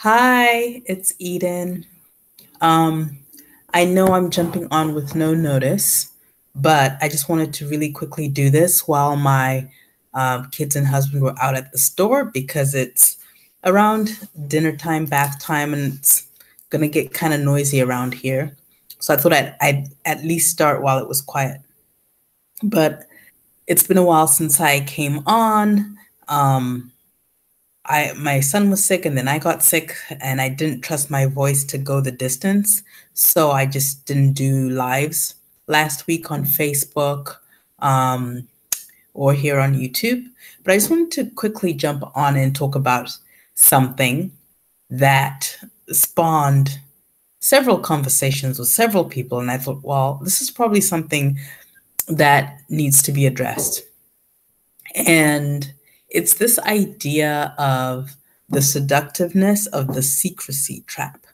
Hi, it's Eden. Um, I know I'm jumping on with no notice, but I just wanted to really quickly do this while my kids and husband were out at the store because it's around dinner time, bath time, and it's gonna get kind of noisy around here. So I thought I'd at least start while it was quiet. But it's been a while since I came on. Um, my son was sick and then I got sick and I didn't trust my voice to go the distance. So I just didn't do lives last week on Facebook um, or here on YouTube. But I just wanted to quickly jump on and talk about something that spawned several conversations with several people. And I thought, well, this is probably something that needs to be addressed. And it's this idea of the seductiveness of the secrecy trap.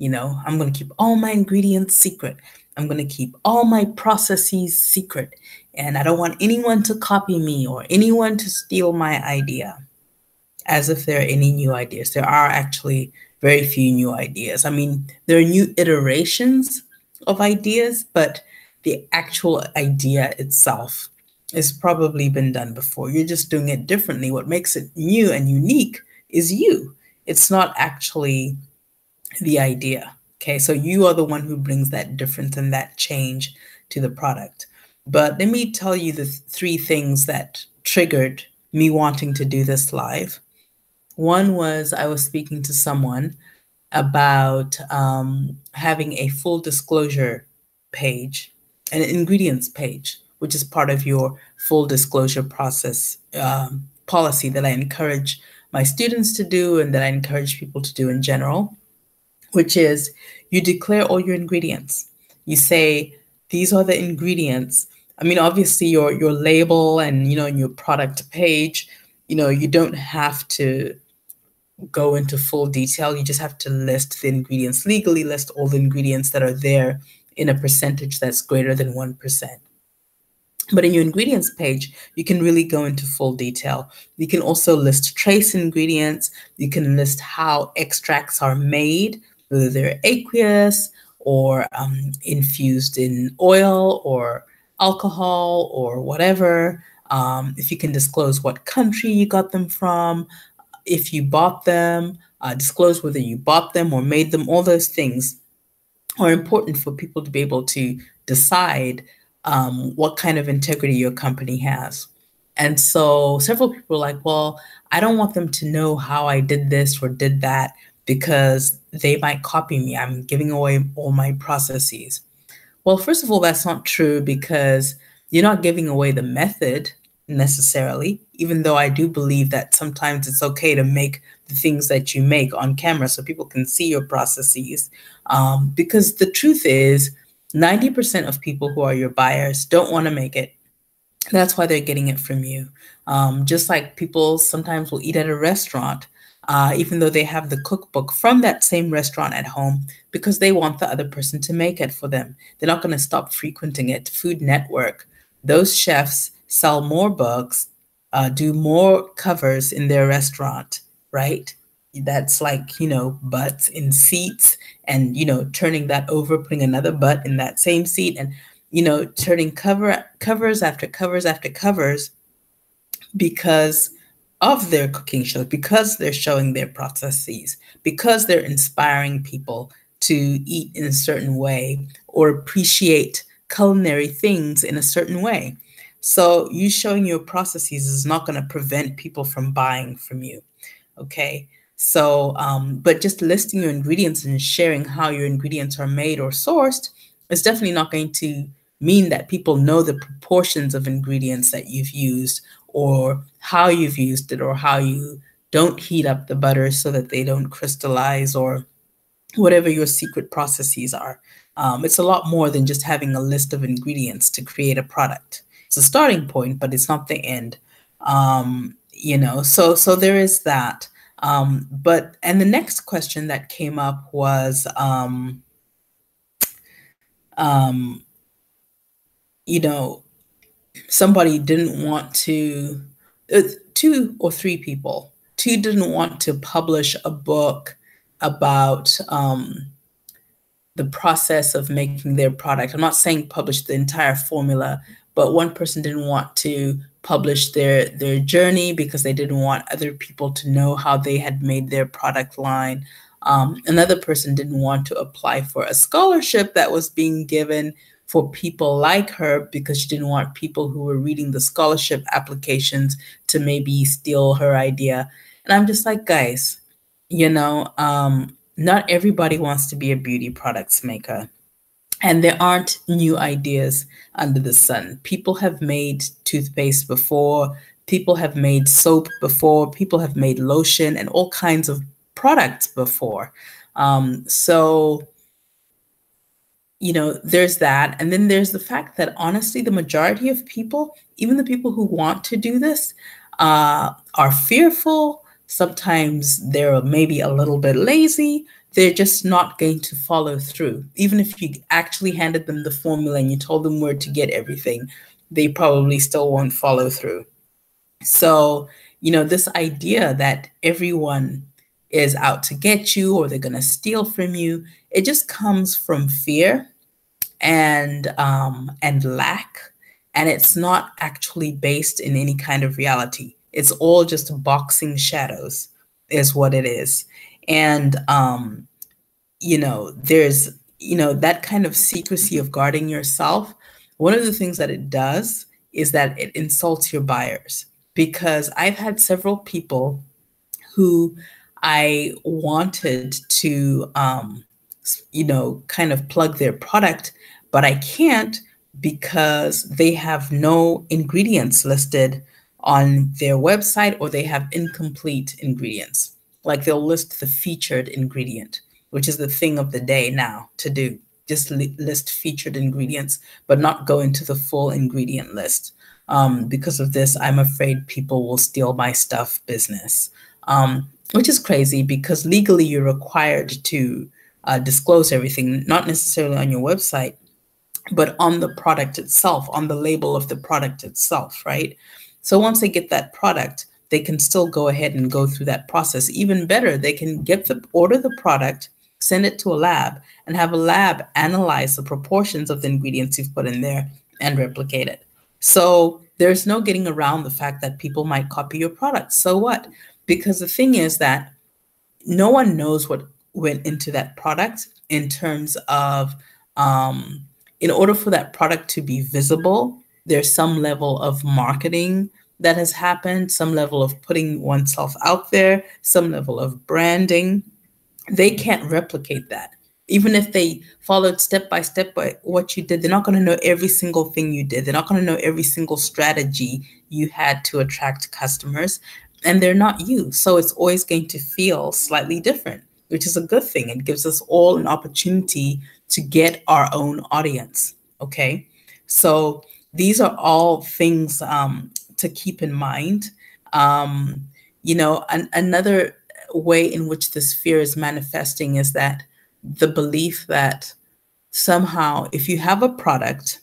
I'm going to keep all my ingredients secret. I'm going to keep all my processes secret. And I don't want anyone to copy me or anyone to steal my idea, as if there are any new ideas. There are actually very few new ideas. I mean, there are new iterations of ideas, but the actual idea itself has probably been done before. You're just doing it differently. What makes it new and unique is you. It's not actually the idea. Okay, so you are the one who brings that difference and that change to the product. But let me tell you the three things that triggered me wanting to do this live. One was I was speaking to someone about having a full disclosure page, an ingredients page, which is part of your full disclosure process policy that I encourage my students to do and that I encourage people to do in general, which is you declare all your ingredients. You say, these are the ingredients. I mean, obviously your label and, in your product page, you don't have to go into full detail. You just have to list the ingredients legally, list all the ingredients that are there in a percentage that's greater than 1%. But in your ingredients page, you can really go into full detail. You can also list trace ingredients. You can list how extracts are made, whether they're aqueous or infused in oil or alcohol or whatever. If you can disclose what country you got them from, if you bought them, disclose whether you bought them or made them. All those things are important for people to be able to decide what kind of integrity your company has. And so several people are like, well, I don't want them to know how I did this or did that because they might copy me. I'm giving away all my processes. Well, first of all, that's not true because you're not giving away the method necessarily, even though I do believe that sometimes it's okay to make the things that you make on camera so people can see your processes. Because the truth is, 90% of people who are your buyers don't want to make it. That's why they're getting it from you. Just like people sometimes will eat at a restaurant, even though they have the cookbook from that same restaurant at home, because they want the other person to make it for them. They're not going to stop frequenting it. Food Network, those chefs sell more books, do more covers in their restaurant, right? That's like, butts in seats and, turning that over, putting another butt in that same seat and, turning covers after covers after covers because of their cooking shows, because they're showing their processes, because they're inspiring people to eat in a certain way or appreciate culinary things in a certain way. So you showing your processes is not going to prevent people from buying from you. Okay. So, but just listing your ingredients and sharing how your ingredients are made or sourced is definitely not going to mean that people know the proportions of ingredients that you've used or how you've used it or how you don't heat up the butter so that they don't crystallize or whatever your secret processes are. It's a lot more than just having a list of ingredients to create a product. It's a starting point, but it's not the end. So there is that. And the next question that came up was, you know, somebody didn't want to, two or three people, two didn't want to publish a book about the process of making their product. I'm not saying publish the entire formula, but one person didn't want to publish their journey because they didn't want other people to know how they had made their product line. Another person didn't want to apply for a scholarship that was being given for people like her because she didn't want people who were reading the scholarship applications to maybe steal her idea. And I'm just like, guys, not everybody wants to be a beauty products maker. And there aren't new ideas under the sun. People have made toothpaste before, people have made soap before, people have made lotion and all kinds of products before. So there's that. And then there's the fact that honestly, the majority of people, even the people who want to do this, are fearful. Sometimes they're maybe a little bit lazy. They're just not going to follow through. Even if you actually handed them the formula and you told them where to get everything, they probably still won't follow through. So, this idea that everyone is out to get you or they're going to steal from you, it just comes from fear and lack, and it's not actually based in any kind of reality. It's all just boxing shadows, is what it is. And there's that kind of secrecy of guarding yourself. One of the things that it does is that it insults your buyers, because I've had several people who I wanted to kind of plug their product, but I can't because they have no ingredients listed on their website, or they have incomplete ingredients. Like they'll list the featured ingredient, which is the thing of the day now to do. Just list featured ingredients, but not go into the full ingredient list. Because of this, I'm afraid people will steal my stuff business, which is crazy because legally you're required to disclose everything, not necessarily on your website, but on the product itself, on the label of the product itself, right? So once they get that product, they can still go ahead and go through that process. Even better, they can order the product, send it to a lab, and have a lab analyze the proportions of the ingredients you've put in there and replicate it. So there's no getting around the fact that people might copy your product. So what? Because the thing is that no one knows what went into that product in terms of, in order for that product to be visible, there's some level of marketing that has happened, some level of putting oneself out there, some level of branding. They can't replicate that. Even if they followed step by step by what you did, they're not going to know every single thing you did. They're not going to know every single strategy you had to attract customers. And they're not you. So it's always going to feel slightly different, which is a good thing. It gives us all an opportunity to get our own audience. Okay. So these are all things to keep in mind. Another way in which this fear is manifesting is that the belief that somehow if you have a product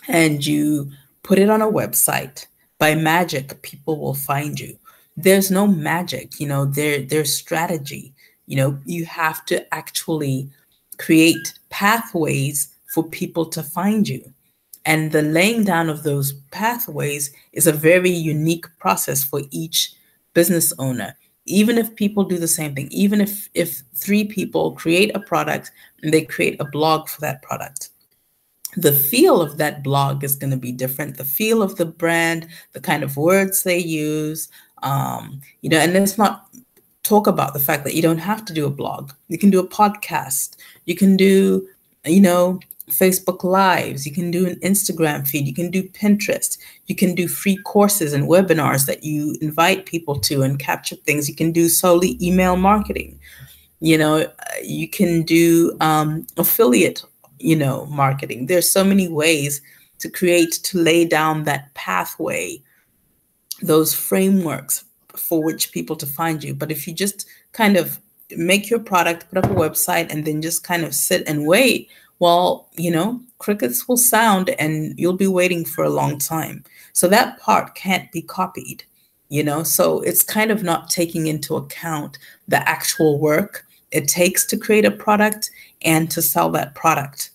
and you put it on a website, by magic, people will find you. There's no magic, there's strategy. You have to actually create pathways for people to find you. And the laying down of those pathways is a very unique process for each business owner. Even if people do the same thing, even if 3 people create a product and they create a blog for that product, the feel of that blog is going to be different. The feel of the brand, the kind of words they use, and let's not talk about the fact that you don't have to do a blog. You can do a podcast. You can do, Facebook Lives. You can do an Instagram feed. You can do Pinterest. You can do free courses and webinars that you invite people to and capture things. You can do solely email marketing. You can do affiliate, marketing. There's so many ways to lay down that pathway, those frameworks for which people to find you. But if you just kind of make your product, put up a website, and then just kind of sit and wait, well, crickets will sound and you'll be waiting for a long time. So that part can't be copied, so it's kind of not taking into account the actual work it takes to create a product and to sell that product.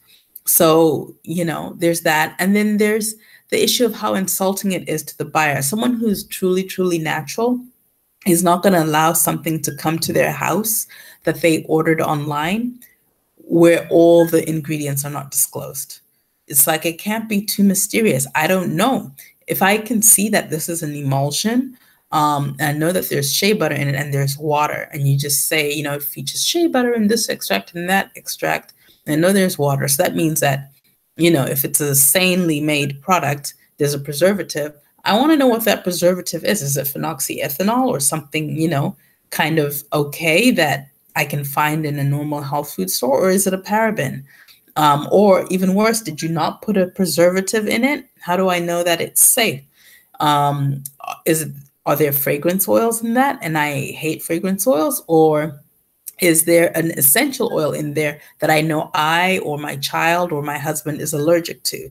So, there's that. And then there's the issue of how insulting it is to the buyer. Someone who's truly, truly natural is not going to allow something to come to their house that they ordered online where all the ingredients are not disclosed. It's like it can't be too mysterious. I don't know. If I can see that this is an emulsion, and I know that there's shea butter in it and there's water, and you just say, it features shea butter in this extract and that extract, and I know there's water. So that means that, if it's a sanely made product, there's a preservative. I want to know what that preservative is. Is it phenoxyethanol or something, kind of okay that I can find in a normal health food store, or is it a paraben? Or even worse, did you not put a preservative in it? How do I know that it's safe? Um, are there fragrance oils in that? And I hate fragrance oils. Or is there an essential oil in there that I know I or my child or my husband is allergic to?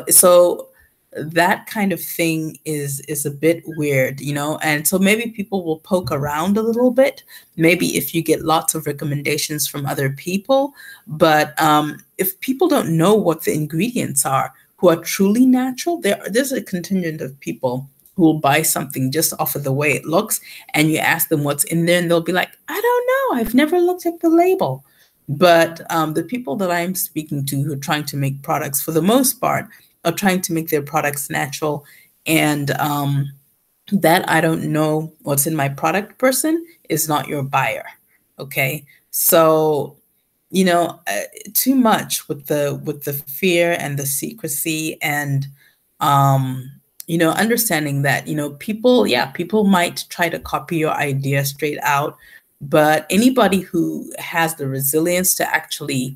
So that kind of thing is a bit weird, and so maybe people will poke around a little bit, maybe if you get lots of recommendations from other people. But if people don't know what the ingredients are, who are truly natural, there's a contingent of people who will buy something just off of the way it looks, and you ask them what's in there and they'll be like, I don't know, I've never looked at the label. But the people that I'm speaking to who are trying to make products, for the most part, are trying to make their products natural. And that I don't know what's in my product person is not your buyer. Okay. So, too much with the fear and the secrecy, and understanding that, people might try to copy your idea straight out, but anybody who has the resilience to actually,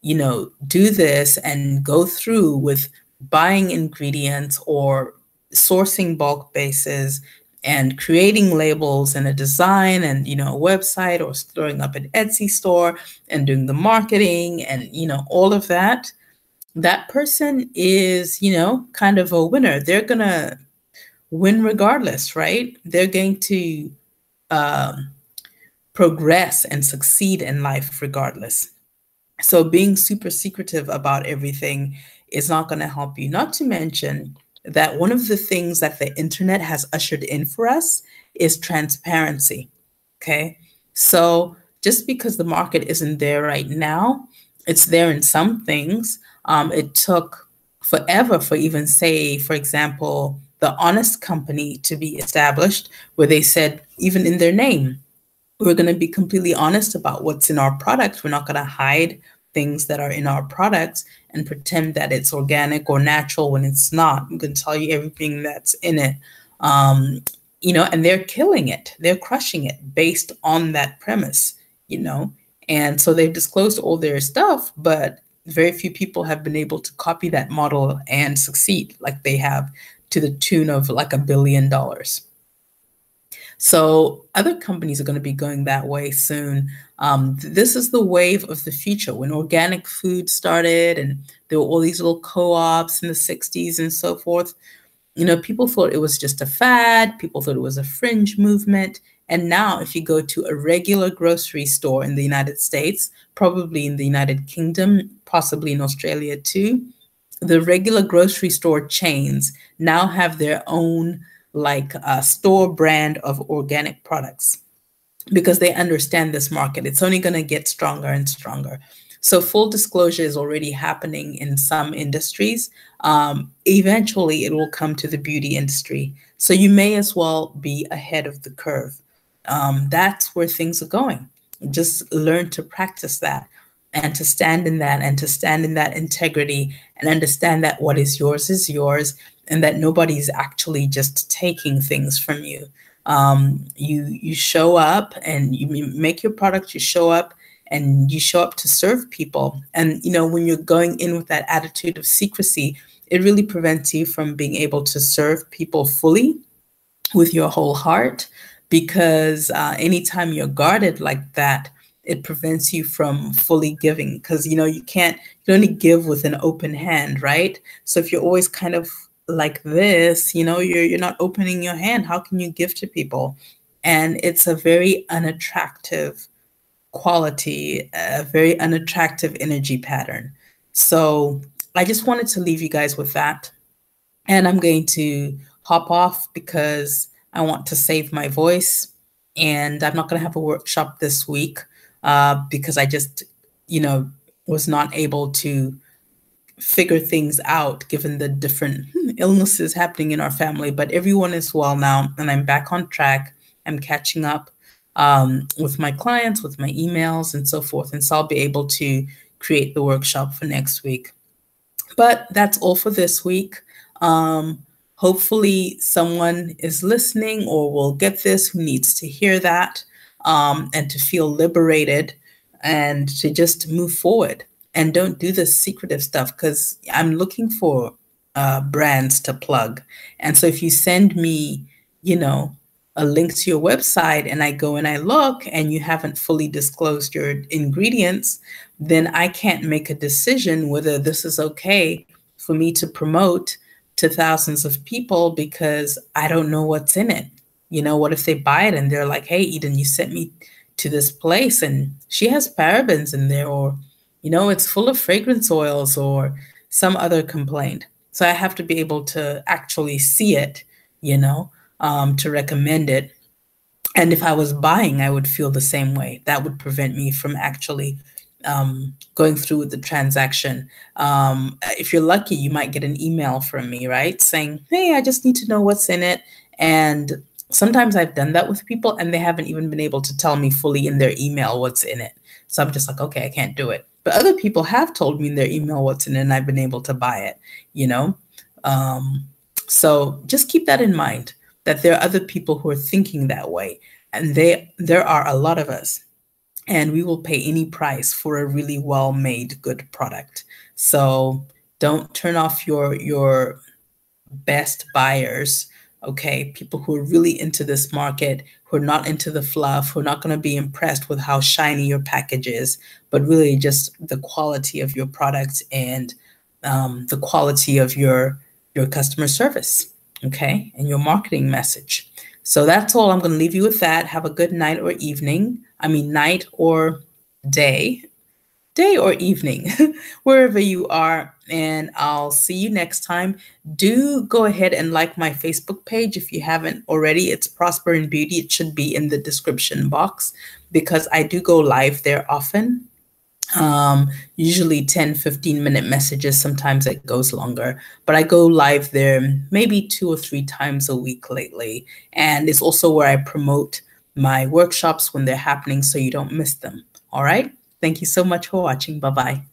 do this and go through with buying ingredients or sourcing bulk bases and creating labels and a design and, a website, or throwing up an Etsy store and doing the marketing and, all of that, that person is, kind of a winner. They're going to win regardless, right? They're going to progress and succeed in life regardless. So being super secretive about everything is not going to help you. Not to mention that one of the things that the internet has ushered in for us is transparency. Okay. So just because the market isn't there right now, it's there in some things. It took forever for even, say, for example, the Honest Company to be established, where they said, even in their name, we're going to be completely honest about what's in our product. We're not going to hide things that are in our products and pretend that it's organic or natural when it's not. I'm going to tell you everything that's in it. And they're killing it. They're crushing it based on that premise, And so they've disclosed all their stuff, but very few people have been able to copy that model and succeed like they have, to the tune of like $1 billion. So other companies are going to be going that way soon. This is the wave of the future. When organic food started and there were all these little co-ops in the 60s and so forth, people thought it was just a fad. People thought it was a fringe movement. And now if you go to a regular grocery store in the United States, probably in the United Kingdom, possibly in Australia too, the regular grocery store chains now have their own store brand of organic products, because they understand this market. It's only going to get stronger and stronger. So full disclosure is already happening in some industries. Eventually, it will come to the beauty industry. So you may as well be ahead of the curve. That's where things are going. Just learn to practice that, and to stand in that, and to stand in that integrity, and understand that what is yours, and that nobody's actually just taking things from you. You show up and you make your product, you show up, and you show up to serve people. And, when you're going in with that attitude of secrecy, it really prevents you from being able to serve people fully with your whole heart, because anytime you're guarded like that, it prevents you from fully giving, because, you can only give with an open hand, right? So if you're always kind of like this, you're not opening your hand. How can you give to people? And it's a very unattractive quality, a very unattractive energy pattern. So I just wanted to leave you guys with that. And I'm going to hop off because I want to save my voice. And I'm not going to have a workshop this week because I just, you know, was not able to figure things out given the different illnesses happening in our family. But everyone is well now, and I'm back on track. I'm catching up with my clients, with my emails, and so forth. And so I'll be able to create the workshop for next week. But that's all for this week. Hopefully, someone is listening or will get this who needs to hear that and to feel liberated and to just move forward and don't do this secretive stuff because I'm looking for brands to plug. And so if you send me, you know, a link to your website and I go and I look and you haven't fully disclosed your ingredients, then I can't make a decision whether this is okay for me to promote to thousands of people because I don't know what's in it. You know, what if they buy it and they're like, hey, Eden, you sent me to this place and she has parabens in there, or, you know, it's full of fragrance oils or some other complaint. So I have to be able to actually see it, you know, to recommend it. And if I was buying, I would feel the same way. That would prevent me from actually going through with the transaction. If you're lucky, you might get an email from me, right? Saying, hey, I just need to know what's in it. And sometimes I've done that with people and they haven't even been able to tell me fully in their email what's in it. So I'm just like, okay, I can't do it. But other people have told me in their email what's in it and I've been able to buy it, you know? So just keep that in mind, that there are other people who are thinking that way. And there are a lot of us. And we will pay any price for a really well-made, good product. So don't turn off your best buyers, okay? People who are really into this market, who are not into the fluff, who are not going to be impressed with how shiny your package is, but really just the quality of your product and the quality of your customer service, okay? And your marketing message. So that's all. I'm going to leave you with that. Have a good night or evening. I mean, night or day or evening, wherever you are. And I'll see you next time. Do go ahead and like my Facebook page if you haven't already. It's Prosper in Beauty. It should be in the description box because I do go live there often. Usually 10-15 minute messages. Sometimes it goes longer, but I go live there maybe 2 or 3 times a week lately. And it's also where I promote my workshops when they're happening so you don't miss them. All right. Thank you so much for watching. Bye-bye.